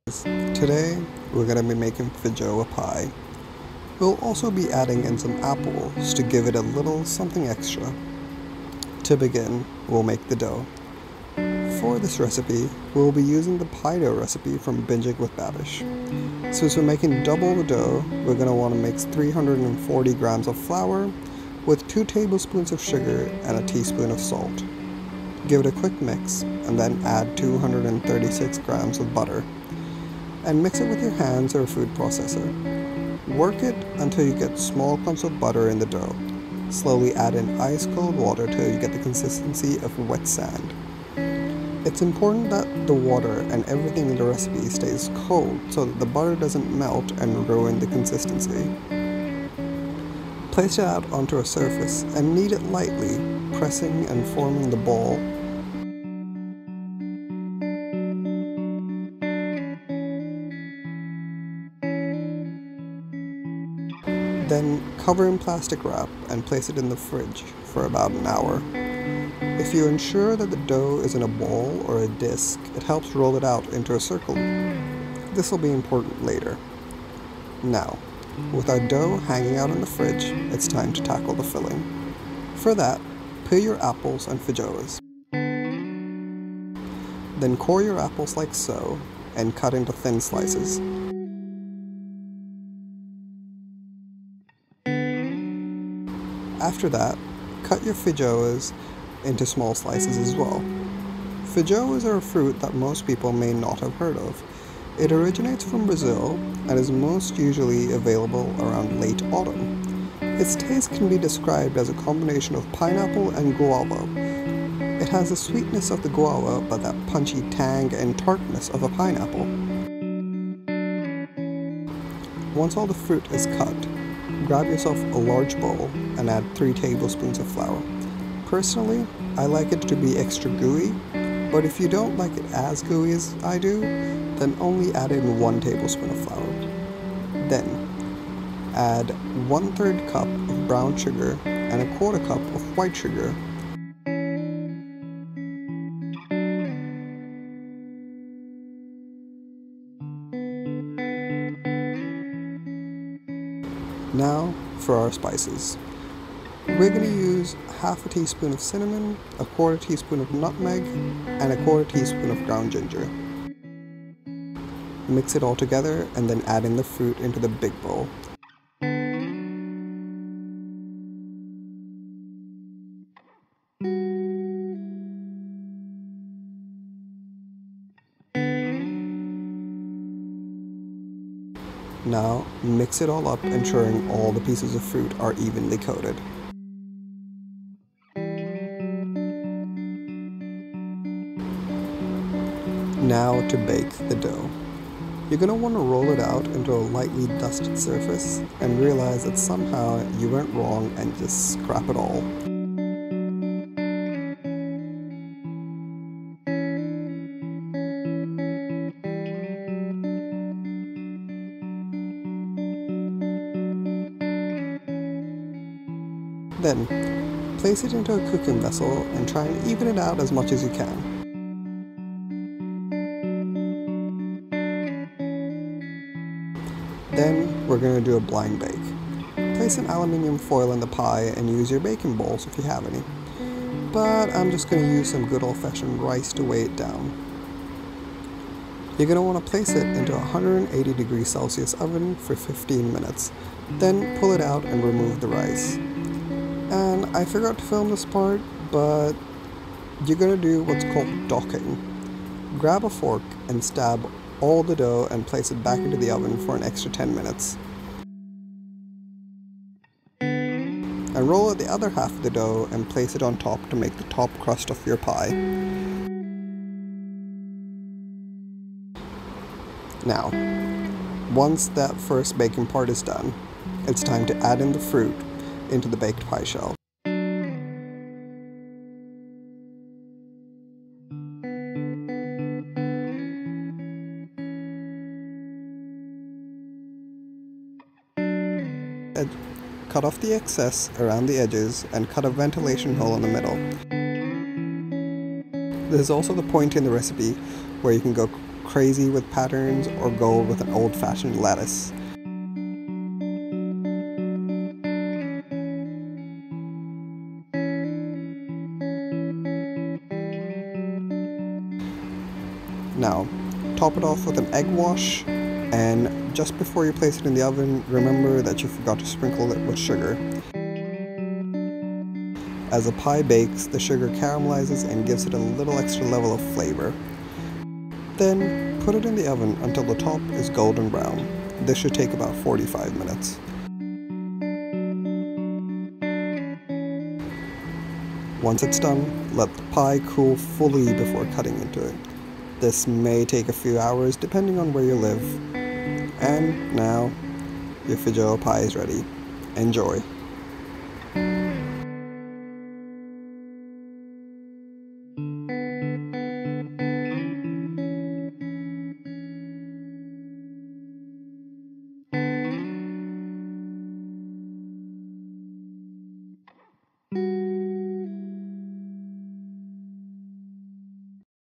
Today, we're going to be making feijoa pie. We'll also be adding in some apples to give it a little something extra. To begin, we'll make the dough. For this recipe, we'll be using the pie dough recipe from Binging with Babish. Since we're making double the dough, we're going to want to mix 340 grams of flour with 2 tablespoons of sugar and a teaspoon of salt. Give it a quick mix and then add 236 grams of butter. And mix it with your hands or a food processor. Work it until you get small clumps of butter in the dough. Slowly add in ice cold water till you get the consistency of wet sand. It's important that the water and everything in the recipe stays cold so that the butter doesn't melt and ruin the consistency. Place it out onto a surface and knead it lightly, pressing and forming the ball. Then cover in plastic wrap and place it in the fridge for about an hour. If you ensure that the dough is in a ball or a disc, it helps roll it out into a circle. This will be important later. Now, with our dough hanging out in the fridge, it's time to tackle the filling. For that, peel your apples and feijoas. Then core your apples like so and cut into thin slices. After that, cut your feijoas into small slices as well. Feijoas are a fruit that most people may not have heard of. It originates from Brazil and is most usually available around late autumn. Its taste can be described as a combination of pineapple and guava. It has the sweetness of the guava but that punchy tang and tartness of a pineapple. Once all the fruit is cut, grab yourself a large bowl and add 3 tablespoons of flour. Personally, I like it to be extra gooey, but if you don't like it as gooey as I do, then only add in 1 tablespoon of flour. Then, add 1/3 cup of brown sugar and 1/4 cup of white sugar. Now for our spices. We're going to use half a teaspoon of cinnamon, 1/4 teaspoon of nutmeg, and 1/4 teaspoon of ground ginger. Mix it all together and then add in the fruit into the big bowl. Now, mix it all up, ensuring all the pieces of fruit are evenly coated. Now to bake the dough. You're going to want to roll it out into a lightly dusted surface and realize that somehow you went wrong and just scrap it all. Then, place it into a cooking vessel and try and even it out as much as you can. Then, we're going to do a blind bake. Place an aluminium foil in the pie and use your baking bowls if you have any. But I'm just going to use some good old-fashioned rice to weigh it down. You're going to want to place it into a 180 degrees Celsius oven for 15 minutes. Then pull it out and remove the rice. And I forgot to film this part, but you're going to do what's called docking. Grab a fork and stab all the dough and place it back into the oven for an extra 10 minutes. And roll out the other half of the dough and place it on top to make the top crust of your pie. Now, once that first baking part is done, it's time to add in the fruit into the baked pie shell. Cut off the excess around the edges and cut a ventilation hole in the middle. There's also the point in the recipe where you can go crazy with patterns, or gold with an old-fashioned lattice. Now, top it off with an egg wash, and just before you place it in the oven, remember that you forgot to sprinkle it with sugar. As the pie bakes, the sugar caramelizes and gives it a little extra level of flavor. Then, put it in the oven until the top is golden brown. This should take about 45 minutes. Once it's done, let the pie cool fully before cutting into it. This may take a few hours depending on where you live. And now, your feijoa pie is ready. Enjoy!